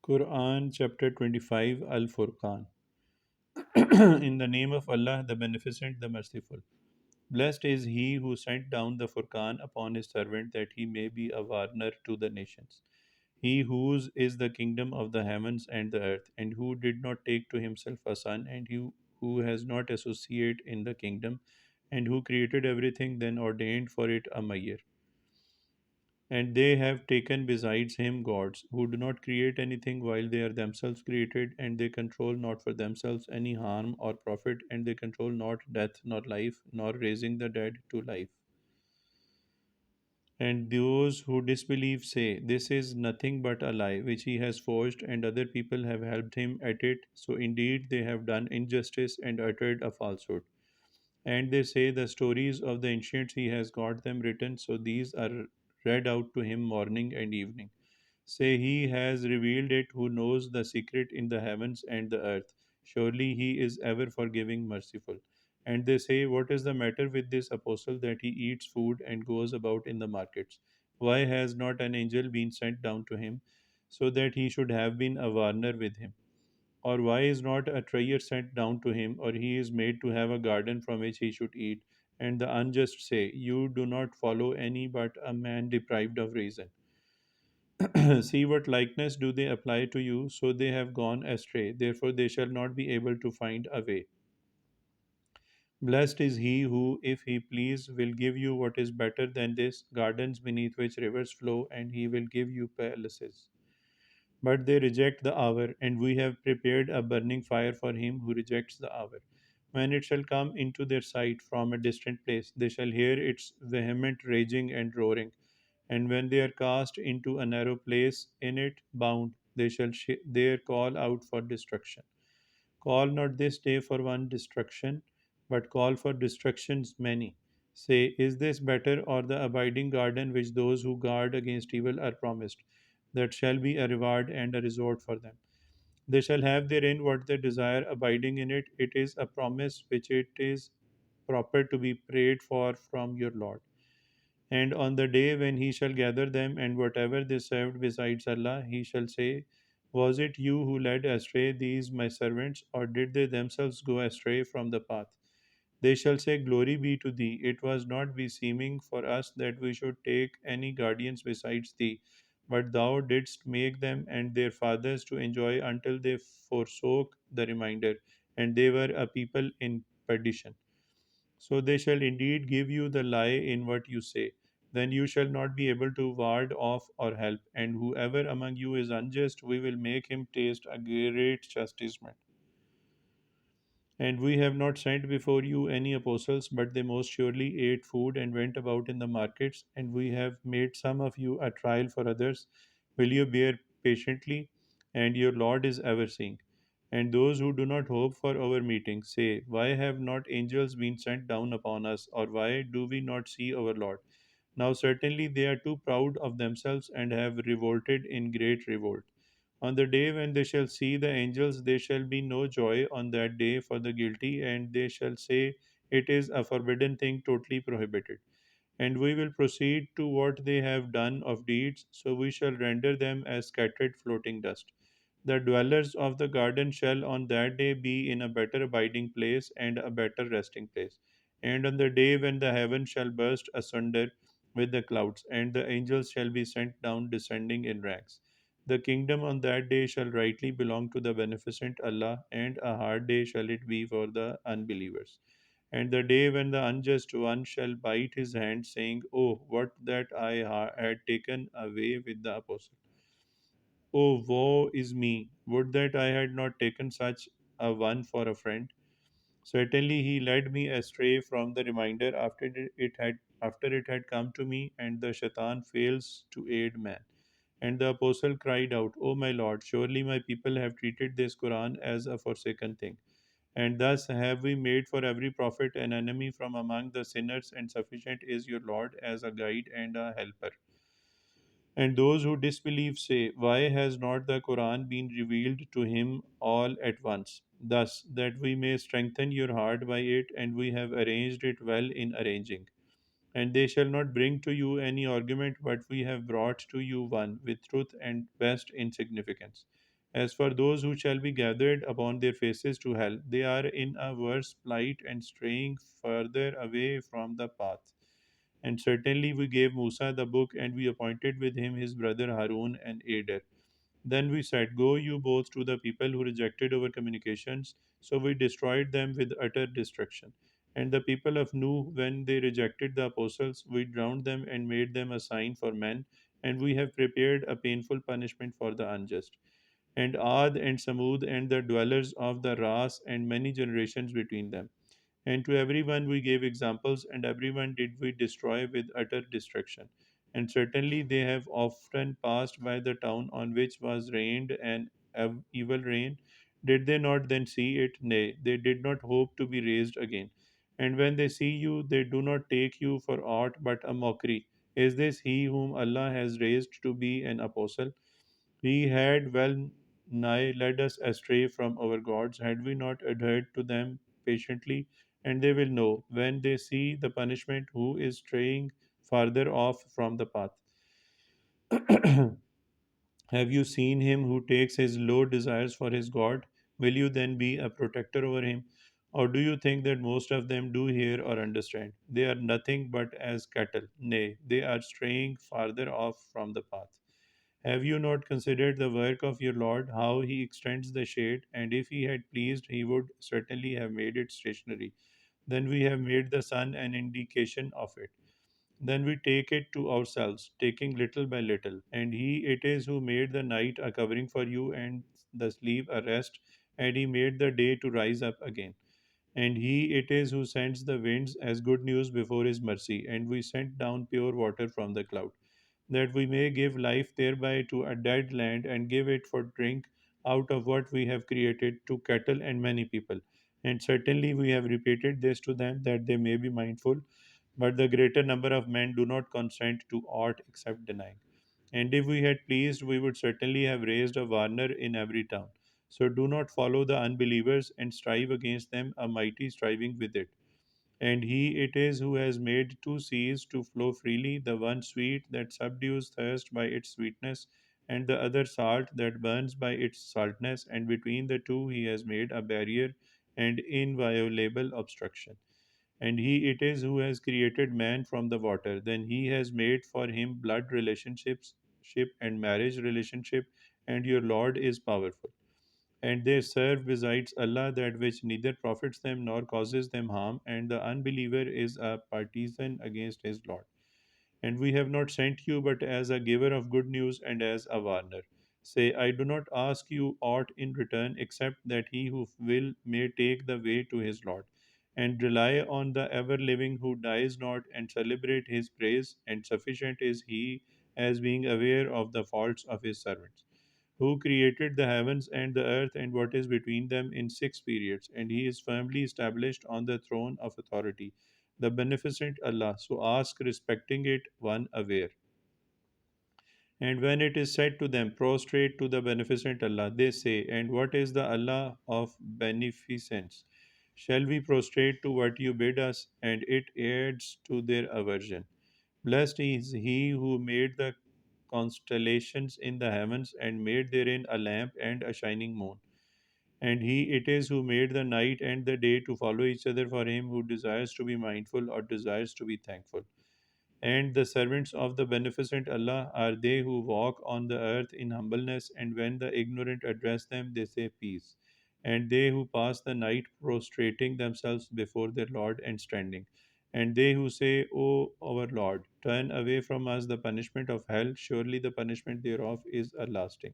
Quran chapter 25 Al-Furqan. In the name of Allah, the Beneficent, the Merciful. Blessed is he who sent down the Furqan upon his servant that he may be a warner to the nations. He whose is the kingdom of the heavens and the earth, and who did not take to himself a son, and who has not associate in the kingdom, and who created everything, then ordained for it a mayor. And they have taken besides him gods, who do not create anything while they are themselves created, and they control not for themselves any harm or profit, and they control not death nor life, nor raising the dead to life. And those who disbelieve say, this is nothing but a lie which he has forged, and other people have helped him at it. So indeed they have done injustice and uttered a falsehood. And they say the stories of the ancients he has got them written, so these are read out to him morning and evening. Say he has revealed it who knows the secret in the heavens and the earth. Surely he is ever forgiving, merciful. And they say, what is the matter with this apostle that he eats food and goes about in the markets? Why has not an angel been sent down to him so that he should have been a warner with him? Or why is not a treasure sent down to him, or he is made to have a garden from which he should eat? And the unjust say, you do not follow any but a man deprived of reason. See what likeness do they apply to you, so they have gone astray, therefore they shall not be able to find a way. Blessed is he who, if he please, will give you what is better than this, gardens beneath which rivers flow, and he will give you palaces. But they reject the hour, and we have prepared a burning fire for him who rejects the hour. When it shall come into their sight from a distant place, they shall hear its vehement raging and roaring. And when they are cast into a narrow place, in it bound, they shall there call out for destruction. Call not this day for one destruction, but call for destructions many. Say, is this better or the abiding garden which those who guard against evil are promised? That shall be a reward and a resort for them. They shall have therein what they desire, abiding in it. It is a promise which it is proper to be prayed for from your Lord. And on the day when he shall gather them and whatever they served besides Allah, he shall say, was it you who led astray these my servants, or did they themselves go astray from the path? They shall say, glory be to thee. It was not beseeming for us that we should take any guardians besides thee, but thou didst make them and their fathers to enjoy until they forsook the reminder, and they were a people in perdition. So they shall indeed give you the lie in what you say. Then you shall not be able to ward off or help. And whoever among you is unjust, we will make him taste a great chastisement. And we have not sent before you any apostles, but they most surely ate food and went about in the markets. And we have made some of you a trial for others. Will you bear patiently? And your Lord is ever seeing. And those who do not hope for our meeting say, why have not angels been sent down upon us, or why do we not see our Lord? Now certainly they are too proud of themselves and have revolted in great revolt. On the day when they shall see the angels, there shall be no joy on that day for the guilty, and they shall say, it is a forbidden thing, totally prohibited. And we will proceed to what they have done of deeds, so we shall render them as scattered floating dust. The dwellers of the garden shall on that day be in a better abiding place and a better resting place. And on the day when the heaven shall burst asunder with the clouds, and the angels shall be sent down descending in ranks. The kingdom on that day shall rightly belong to the beneficent Allah, and a hard day shall it be for the unbelievers. And the day when the unjust one shall bite his hand, saying, oh, what that I had taken away with the apostle. Oh, woe is me! Would that I had not taken such a one for a friend. Certainly he led me astray from the reminder after it had come to me, and the shaitan fails to aid man. And the apostle cried out, O my Lord, surely my people have treated this Quran as a forsaken thing. And thus have we made for every prophet an enemy from among the sinners, and sufficient is your Lord as a guide and a helper. And those who disbelieve say, why has not the Quran been revealed to him all at once? Thus, that we may strengthen your heart by it, and we have arranged it well in arranging. And they shall not bring to you any argument, but we have brought to you one with truth and best in significance. As for those who shall be gathered upon their faces to hell, they are in a worse plight and straying further away from the path. And certainly we gave Musa the book, and we appointed with him his brother Harun an aider. Then we said, go you both to the people who rejected our communications. So we destroyed them with utter destruction. And the people of Nuh, when they rejected the apostles, we drowned them and made them a sign for men, and we have prepared a painful punishment for the unjust. And Ad and Samud and the dwellers of the Ras and many generations between them. And to everyone we gave examples, and everyone did we destroy with utter destruction. And certainly they have often passed by the town on which was rained an evil rain. Did they not then see it? Nay, they did not hope to be raised again. And when they see you, they do not take you for aught but a mockery. Is this he whom Allah has raised to be an apostle? He had well nigh led us astray from our gods, had we not adhered to them patiently. And they will know when they see the punishment who is straying farther off from the path. Have you seen him who takes his low desires for his God? Will you then be a protector over him? Or do you think that most of them do hear or understand? They are nothing but as cattle. Nay, they are straying farther off from the path. Have you not considered the work of your Lord, how he extends the shade, and if he had pleased, he would certainly have made it stationary? Then we have made the sun an indication of it. Then we take it to ourselves, taking little by little. And he it is who made the night a covering for you, and the sleep a rest, and he made the day to rise up again. And he it is who sends the winds as good news before his mercy, and we sent down pure water from the cloud that we may give life thereby to a dead land and give it for drink out of what we have created to cattle and many people. And certainly we have repeated this to them that they may be mindful, but the greater number of men do not consent to aught except denying. And if we had pleased, we would certainly have raised a warner in every town. So do not follow the unbelievers and strive against them, a mighty striving with it. And he it is who has made two seas to flow freely, the one sweet that subdues thirst by its sweetness, and the other salt that burns by its saltness, and between the two he has made a barrier and inviolable obstruction. And he it is who has created man from the water. Then he has made for him blood relationships, ship and marriage relationship, and your Lord is powerful. And they serve besides Allah that which neither profits them nor causes them harm, and the unbeliever is a partisan against his Lord. And we have not sent you but as a giver of good news and as a warner. Say, I do not ask you aught in return except that he who will may take the way to his Lord, and rely on the ever living who dies not, and celebrate his praise, and sufficient is he as being aware of the faults of his servants, who created the heavens and the earth and what is between them in 6 periods, and he is firmly established on the throne of authority, the beneficent Allah. So ask respecting it one aware. And when it is said to them, prostrate to the beneficent Allah, they say, and what is the Allah of beneficence? Shall we prostrate to what you bid us? And it adds to their aversion. Blessed is he who made the constellations in the heavens and made therein a lamp and a shining moon. And he it is who made the night and the day to follow each other for him who desires to be mindful or desires to be thankful. And the servants of the beneficent Allah are they who walk on the earth in humbleness, and when the ignorant address them, they say peace. And they who pass the night prostrating themselves before their Lord and standing. And they who say, O our Lord, turn away from us the punishment of hell, surely the punishment thereof is everlasting.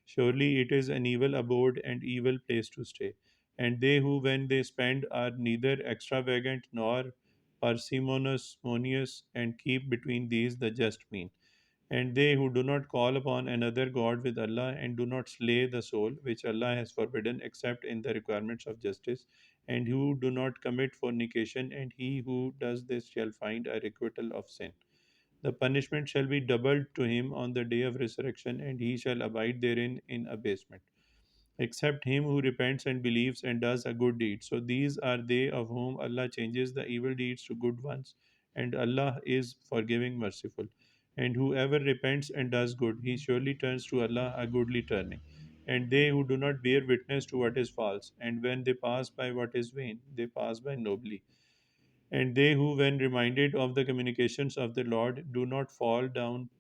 Surely it is an evil abode and evil place to stay. And they who, when they spend, are neither extravagant nor parsimonious, and keep between these the just mean. And they who do not call upon another God with Allah, and do not slay the soul, which Allah has forbidden except in the requirements of justice, and who do not commit fornication, and he who does this shall find a requital of sin. The punishment shall be doubled to him on the day of resurrection, and he shall abide therein in abasement, except him who repents and believes and does a good deed. So these are they of whom Allah changes the evil deeds to good ones, and Allah is forgiving, merciful. And whoever repents and does good, he surely turns to Allah a goodly turning. And they who do not bear witness to what is false, and when they pass by what is vain, they pass by nobly. And they who, when reminded of the communications of the Lord, do not fall down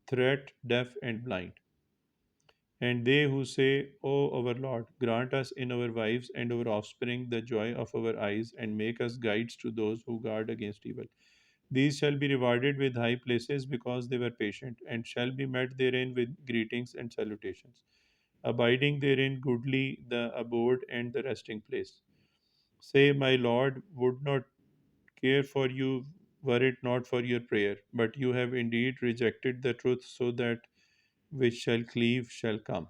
threat, deaf, and blind. And they who say, O our Lord, grant us in our wives and our offspring the joy of our eyes, and make us guides to those who guard against evil. These shall be rewarded with high places because they were patient, and shall be met therein with greetings and salutations, abiding therein goodly the abode and the resting place. Say, My Lord would not care for you were it not for your prayer, but you have indeed rejected the truth so that which shall cleave shall come.